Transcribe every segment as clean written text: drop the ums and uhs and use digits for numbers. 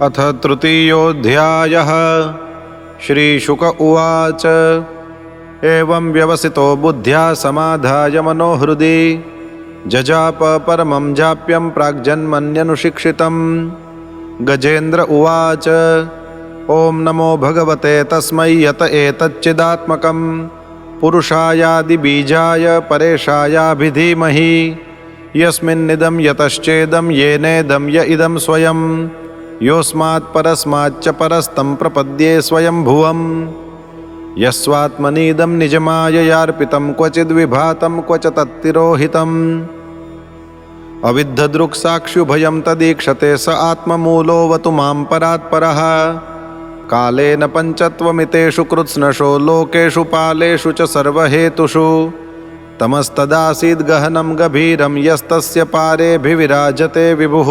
अथ तृतीयोऽध्यायः। श्रीशुक उवाच एवं व्यवसितो बुद्ध्या समाधाय मनोहृदि जजाप परमं जाप्यं प्राग्जन्मन्यनुशिक्षितं। गजेन्द्र उवाच ॐ नमो भगवते तस्मै यत एतच्चिदात्मकं पुरुषायादिबीजाय परेशायाभिधीमहि यस्मिन्निदं यतश्चेदं येनेदं य इदं स्वयं योऽस्मात् परस्माच्च परस्तं प्रपद्ये स्वयंभुवम् यस्वात्मनीदं निजमाययार्पितं क्वचिद्विभातं क्वच तत्तिरोहितम् अविद्धदृक्साक्ष्युभयं तदीक्षते स आत्ममूलोऽवतु मां परात्परः। कालेन पञ्चत्वमितेषु कृत्स्नशो लोकेषु पालेषु च सर्वहेतुषु तमस्तदासीद् गहनं गभीरं यस्तस्य पारेऽभिविराजते विभुः।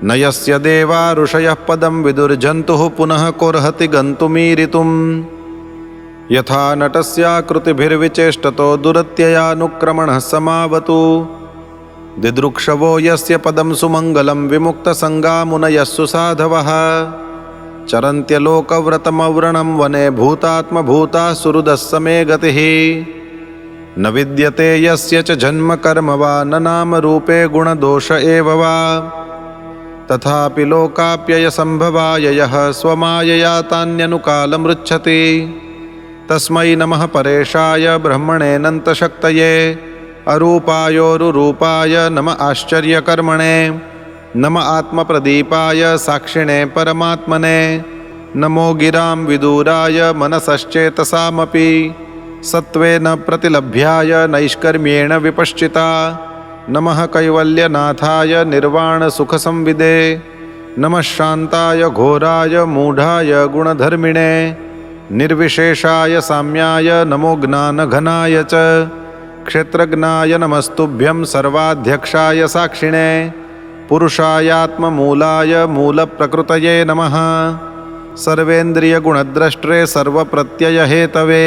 न यस्य देवा ऋषयः पदं विदुर्जन्तुः पुनः कोर्हति गन्तुमीरितुम्। यथा नटस्याकृतिभिर्विचेष्टतो दुरत्ययानुक्रमणः समावतु दिदृक्षवो यस्य पदं सुमङ्गलं विमुक्तसङ्गामुनयः सुसाधवः चरन्त्यलोकव्रतमव्रणं वने भूतात्मभूताः सुहृदः समे गतिः। न विद्यते यस्य च जन्म कर्म वा न नाम रूपे गुणदोष एव वा तथापि लोकाप्ययसम्भवाय यः स्वमायया तान्यनुकालमृच्छति तस्मै नमः परेशाय ब्रह्मणेऽनन्तशक्तये अरूपायोरुरूपाय नम आश्चर्यकर्मणे नम आत्मप्रदीपाय साक्षिणे परमात्मने नमो गिरां विदूराय मनसश्चेतसामपि सत्त्वेन प्रतिलभ्याय नैष्कर्म्येण विपश्चिता नमः कैवल्यनाथाय निर्वाणसुखसंविदे नमः शान्ताय घोराय मूढाय गुणधर्मिणे निर्विशेषाय साम्याय नमो ज्ञानघनाय च क्षेत्रज्ञाय नमस्तुभ्यं सर्वाध्यक्षाय साक्षिणे पुरुषायात्ममूलाय मूलप्रकृतये नमः। सर्वेन्द्रियगुणद्रष्ट्रे सर्वप्रत्ययहेतवे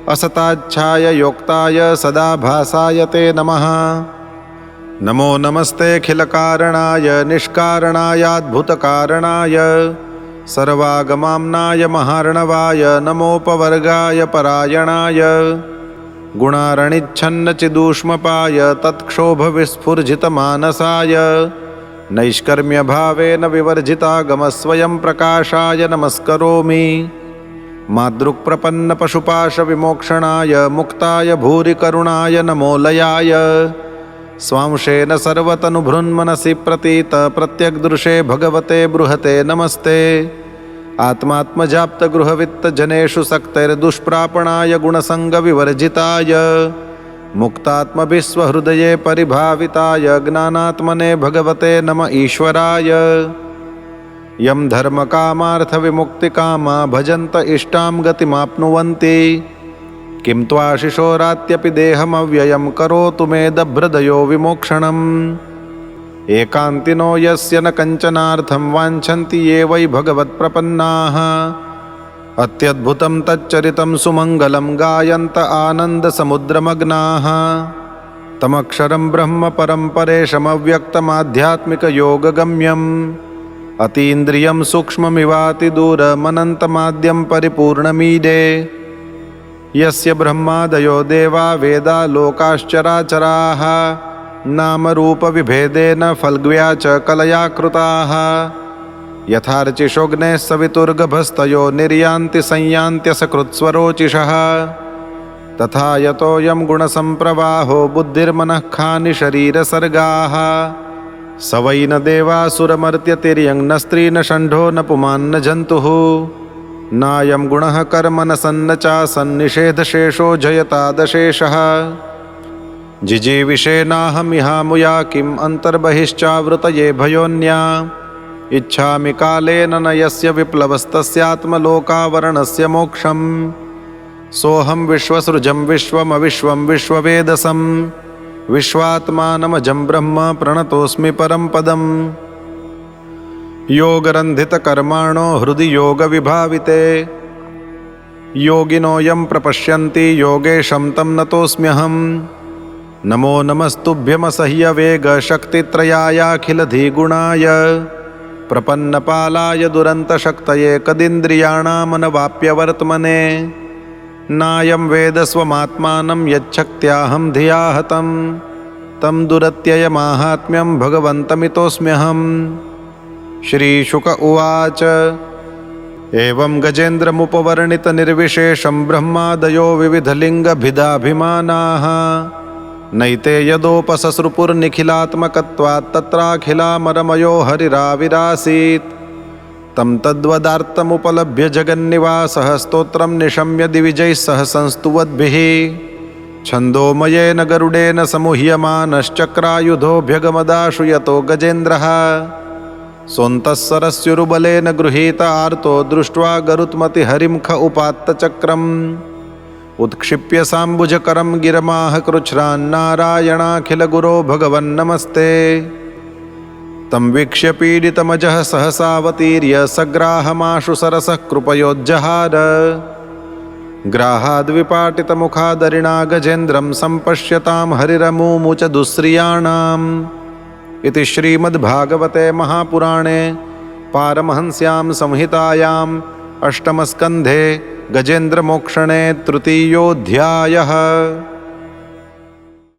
असताच्छाय योक्ताय सदाभासाय ते नमः। नमो नमस्तेऽखिलकारणाय निष्कारणायाद्भुतकारणाय सर्वागमाम्नाय महार्णवाय नमोपवर्गाय परायणाय गुणारणिच्छन्नचिदूष्मपाय तत्क्षोभविस्फुर्जितमानसाय नैष्कर्म्यभावेन विवर्जितागमस्वयं प्रकाशाय नमस्करोमि। मादृक्प्रपन्नपशुपाशविमोक्षणाय मुक्ताय भूरिकरुणाय नमोलयाय स्वांशेन सर्वतनुभृन्मनसि प्रतीत प्रत्यग्दृशे भगवते बृहते नमस्ते। आत्मात्मजाप्तगृहवित्तजनेषु सक्तैर्दुष्प्रापणाय गुणसङ्गविवर्जिताय मुक्तात्मभिस्वहृदये परिभाविताय ज्ञानात्मने भगवते नम ईश्वराय। यं धर्मकामार्थविमुक्तिकामा भजन्त इष्टां गतिमाप्नुवन्ति किं त्वाशिशोरात्यपि देहमव्ययं करोतु मे दभ्रदयो विमोक्षणम्। एकान्तिनो यस्य न कञ्चनार्थं वाञ्छन्ति ये वै भगवत्प्रपन्नाः अत्यद्भुतं तच्चरितं सुमङ्गलं गायन्त आनन्दसमुद्रमग्नाः तमक्षरं ब्रह्म परं परेशमव्यक्तमाध्यात्मिकयोगगम्यम् अतीन्द्रियं सूक्ष्ममिवातिदूरमनन्तमाद्यं परिपूर्णमीडे यस्य ब्रह्मादयो देवा वेदा लोकाश्चराचराः नामरूपविभेदेन फल्ग्व्या च कलया कृताः यथार्चिषोऽग्नेः सवितुर्गभस्तयो निर्यान्ति संयान्त्यसकृत्स्वरोचिषः तथा यतोऽयं गुणसम्प्रवाहो बुद्धिर्मनः खानि शरीरसर्गाः स वै न देवासुरमर्त्यतिर्यं न स्त्री न षण्ढो न पुमान् न जन्तुः नायं गुणः कर्म न सन्न चासन्निषेधशेषो जयतादशेषः जिजीविषेनाहमिहामुया किम् अन्तर्बहिश्चावृतये भयोन्या इच्छामि कालेन न यस्य विप्लवस्तस्यात्मलोकावरणस्य मोक्षम् सोऽहं विश्वसृजं विश्वमविश्वं विश्ववेदसं विश्वात्मानमजं ब्रह्म प्रणतोऽस्मि परं पदम्। योगरन्धितकर्माणो हृदि योगविभाविते योगिनो यं प्रपश्यन्ति योगेशं तं नतोऽस्म्यहम्। नमो नमस्तुभ्यमसह्यवेगशक्तित्रयायाखिलधिगुणाय प्रपन्नपालाय दुरन्तशक्तये कदिन्द्रियाणामनवाप्यवर्त्मने नायं वेद स्वमात्मानं यच्छक्त्याहं धिया हतं तं दुरत्ययमाहात्म्यं भगवन्तमितोऽस्म्यहम्। श्रीशुक उवाच एवं गजेन्द्रमुपवर्णितनिर्विशेषं ब्रह्मादयो विविधलिङ्गभिदाभिमानाः नैते यदोपससृपुर्निखिलात्मकत्वात् तत्राखिलामरमयो हरिराविरासीत्। तं तद्वदार्तमुपलभ्य जगन्निवासः स्तोत्रं निशम्य दिविजैः सह संस्तुवद्भिः छन्दोमयेन गरुडेन समुह्यमानश्चक्रायुधोऽभ्यगमदाशु यतो गजेन्द्रः सोऽन्तः सरस्युरुबलेन गृहीत आर्तो दृष्ट्वा गरुत्मतिहरिं ख उपात्तचक्रम् उत्क्षिप्य साम्बुजकरं गिरमाह कृच्छ्रान्नारायणाखिलगुरो भगवन्नमस्ते। तं वीक्ष्य पीडितमजः सहसावतीर्य सग्राहमाशु सरसः कृपयोज्जहार ग्राहाद्विपाटितमुखादरिणा गजेन्द्रं सम्पश्यतां हरिरमुमुच दुःश्रियाणाम्। इति श्रीमद्भागवते महापुराणे पारमहंस्यां संहितायाम् अष्टमस्कन्धे गजेन्द्रमोक्षणे तृतीयोऽध्यायः।